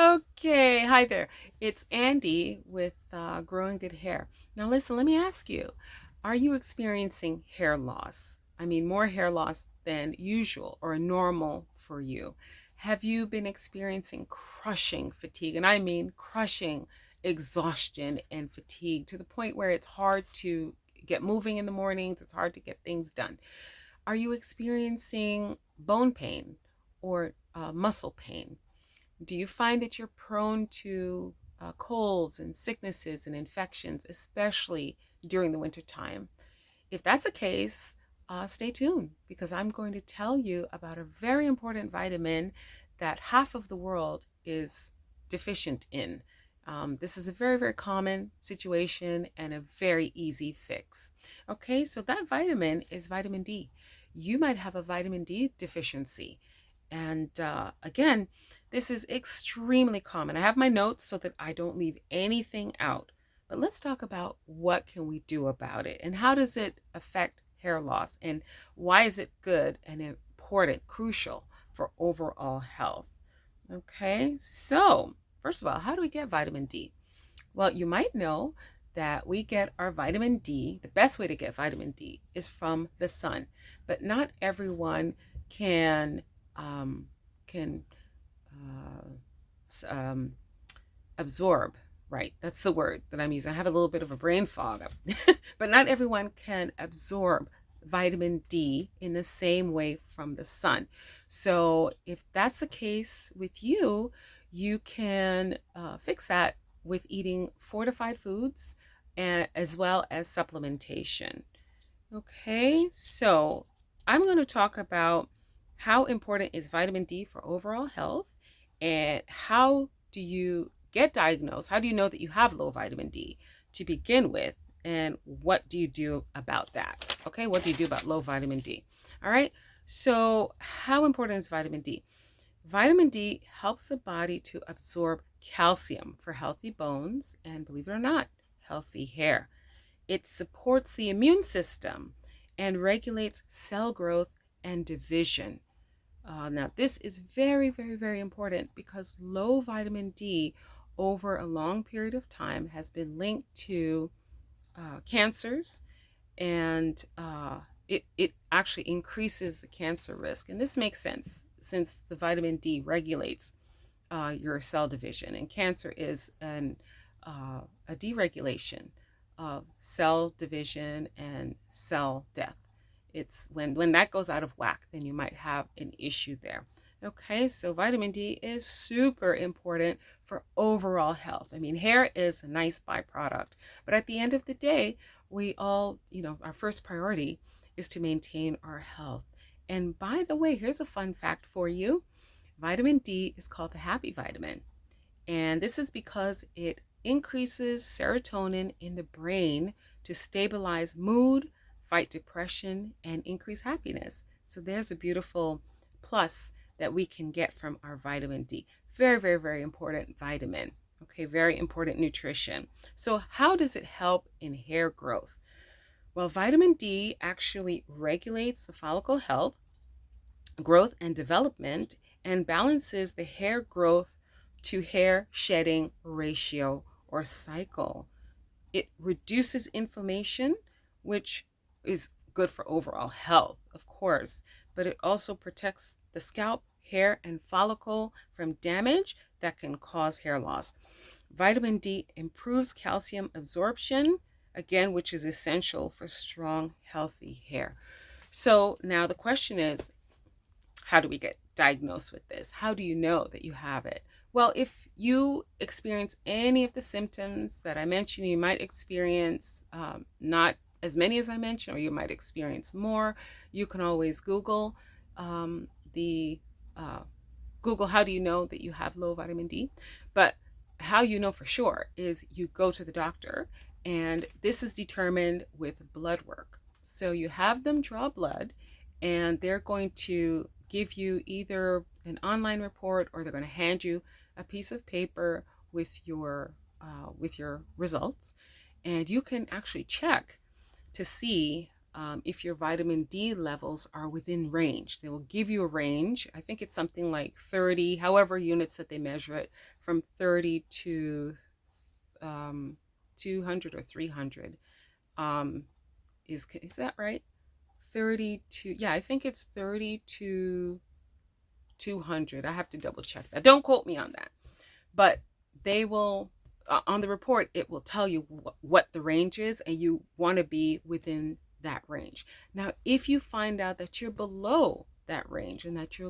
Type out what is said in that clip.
Okay, hi there. It's Andy with Growing Good Hair. Now, listen, let me ask you, are you experiencing hair loss? I mean, more hair loss than usual or normal for you. Have you been experiencing crushing fatigue? And I mean crushing exhaustion and fatigue to the point where it's hard to get moving in the mornings, it's hard to get things done. Are you experiencing bone pain or muscle pain? Do you find that you're prone to colds and sicknesses and infections, especially during the winter time? If that's the case, stay tuned because I'm going to tell you about a very important vitamin that half of the world is deficient in. This is a very, very common situation and a very easy fix. Okay, so that vitamin is vitamin D. You might have a vitamin D deficiency. And again, this is extremely common. I have my notes so that I don't leave anything out. But let's talk about what can we do about it and how does it affect hair loss and why is it good and important, crucial for overall health. Okay, so first of all, how do we get vitamin D? Well, you might know that we get our vitamin D, the best way to get vitamin D is from the sun, but not everyone can um, can um, absorb. Right, that's the word that I'm using. I have a little bit of a brain fog, but not everyone can absorb vitamin D in the same way from the sun. So, if that's the case with you, you can fix that with eating fortified foods and as well as supplementation. Okay, so I'm going to talk about how important is vitamin D for overall health and how do you get diagnosed? How do you know that you have low vitamin D to begin with? And what do you do about that? Okay, what do you do about low vitamin D? All right, so how important is vitamin D? Vitamin D helps the body to absorb calcium for healthy bones and, believe it or not, healthy hair. It supports the immune system and regulates cell growth and division. Now, this is very, very, very important because low vitamin D over a long period of time has been linked to cancers and it actually increases the cancer risk. And this makes sense since the vitamin D regulates your cell division, and cancer is a deregulation of cell division and cell death. It's when that goes out of whack, then you might have an issue there. Okay, so vitamin D is super important for overall health. I mean, hair is a nice byproduct, but at the end of the day, we all, our first priority is to maintain our health. And by the way, here's a fun fact for you. Vitamin D is called the happy vitamin. And this is because it increases serotonin in the brain to stabilize mood, fight depression, and increase happiness. So there's a beautiful plus that we can get from our vitamin D. Very, very, very important vitamin. Okay, very important nutrition. So, how does it help in hair growth? Well, vitamin D actually regulates the follicle health, growth, and development and balances the hair growth to hair shedding ratio or cycle. It reduces inflammation, which is good for overall health, of course, but it also protects the scalp, hair, and follicle from damage that can cause hair loss. Vitamin D improves calcium absorption, again, which is essential for strong, healthy hair. So now the question is, how do we get diagnosed with this? How do you know that you have it? Well, if you experience any of the symptoms that I mentioned, you might experience not as many as I mentioned, or you might experience more. You can always the Google how do you know that you have low vitamin D. But how you know for sure is you go to the doctor, and this is determined with blood work. So you have them draw blood, and they're going to give you either an online report or they're going to hand you a piece of paper with your results, and you can actually check to see if your vitamin D levels are within range. They will give you a range. I think it's something like 30, however units that they measure it, from 30 to 200 or 300. Is that right? 30 to, yeah, I think it's 30 to 200. I have to double check that. Don't quote me on that. But they will, on the report, it will tell you what the range is, and you want to be within that range. Now, if you find out that you're below that range and that you're